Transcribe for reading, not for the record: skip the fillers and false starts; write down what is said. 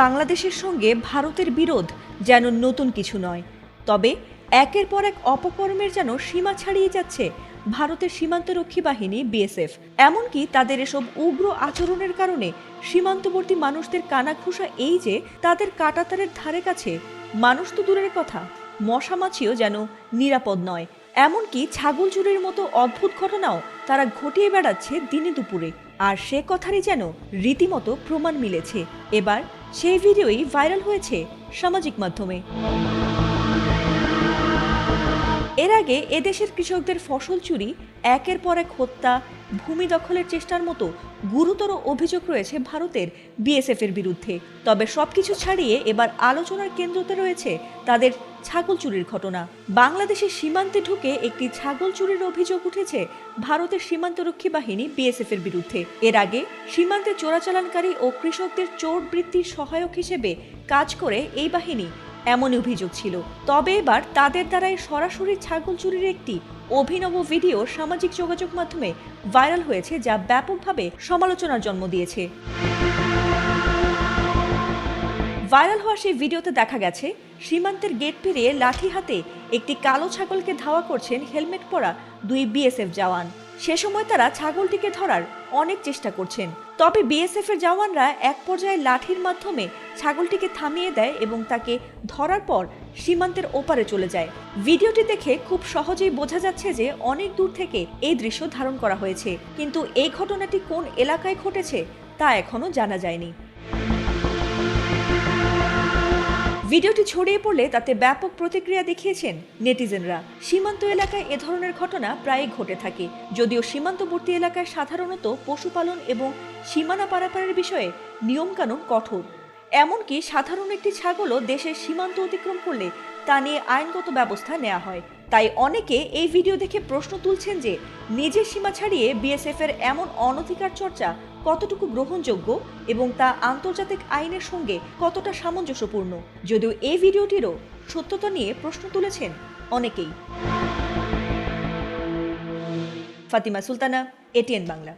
বাংলাদেশের সঙ্গে ভারতের বিরোধ যেন নতুন কিছু নয়, তবে একের পর এক অপকর্মের যেন সীমা ছাড়িয়ে যাচ্ছে ভারতের সীমান্তরক্ষী বাহিনী বিএসএফ। এমনকি তাদের এসব উগ্র আচরণের কারণে সীমান্তবর্তী মানুষদের কানাঘুষা এই যে তাদের কাঁটাতারের ধারে কাছে মানুষ তো দূরের কথা, মশামাছিও যেন নিরাপদ নয়। এমনকি ছাগল চুরির মতো অদ্ভুত ঘটনাও তারা ঘটিয়ে বেড়াচ্ছে দিনে দুপুরে। আর সে কথারই যেন রীতিমতো প্রমাণ মিলেছে। এবার সেই ভিডিওই ভাইরাল হয়েছে সামাজিক মাধ্যমে। এর আগে এদেশের কৃষকদের ফসল চুরি, একের পর এক হত্যা, ভূমি দখলের চেষ্টার মতো গুরুতর অভিযোগ রয়েছে ভারতের বিএসএফ এর বিরুদ্ধে। তবে সবকিছু ছাড়িয়ে এবার আলোচনার কেন্দ্রতে রয়েছে তাদের ছাগল চুরির ঘটনা। বাংলাদেশের সীমান্তে ঢুকে একটি ছাগল চুরির অভিযোগ উঠেছে ভারতের সীমান্তরক্ষী বাহিনী বিএসএফ এর বিরুদ্ধে। এর আগে সীমান্তে চোরাচালানকারী ও কৃষকদের চোর বৃত্তির সহায়ক হিসেবে কাজ করে এই বাহিনী এমনই অভিযোগ ছিল। তবে এবার তাদের দ্বারাই সরাসরি ছাগল চুরির একটি অভিনব ভিডিও সামাজিক যোগাযোগ মাধ্যমে ভাইরাল হয়েছে, যা ব্যাপকভাবে সমালোচনার জন্ম দিয়েছে। ভাইরাল হওয়া সেই ভিডিওতে দেখা গেছে সীমান্তের গেট পেরিয়ে লাঠি হাতে একটি কালো ছাগলকে ধাওয়া করছেন হেলমেট পরা দুই বিএসএফ জওয়ান। সে সময় তারা ছাগলটিকে ধরার অনেক চেষ্টা করছেন, তবে বিএসএফ এর জওয়ানরা এক পর্যায়ে লাঠির মাধ্যমে ছাগলটিকে থামিয়ে দেয় এবং তাকে ধরার পর সীমান্তের ওপারে চলে যায়। ভিডিওটি দেখে খুব সহজেই বোঝা যাচ্ছে যে অনেক দূর থেকে এই দৃশ্য ধারণ করা হয়েছে, কিন্তু এই ঘটনাটি কোন এলাকায় ঘটেছে তা এখনো জানা যায়নি। ভিডিওটি ছড়িয়ে পড়লে তাতে ব্যাপক প্রতিক্রিয়া দেখিয়েছেন নেটিজেনরা। সীমান্ত এলাকায় এ ধরনের ঘটনা প্রায়ই ঘটে থাকে, যদিও সীমান্তবর্তী এলাকায় সাধারণত পশুপালন এবং সীমানা পারাপারের বিষয়ে নিয়মকানুন কঠোর। এমনকি সাধারণ একটি ছাগলও দেশের সীমান্ত অতিক্রম করলে তা নিয়ে আইনগত ব্যবস্থা নেওয়া হয়। তাই অনেকে এই ভিডিও দেখে প্রশ্ন তুলছেন যে নিজের সীমা ছাড়িয়ে বিএসএফ এর এমন অনধিকার চর্চা কতটুকু গ্রহণযোগ্য এবং তা আন্তর্জাতিক আইনের সঙ্গে কতটা সামঞ্জস্যপূর্ণ। যদিও এই ভিডিওটিরও সত্যতা নিয়ে প্রশ্ন তুলেছেন অনেকেই। ফাতিমা সুলতানা, এটিএন বাংলা।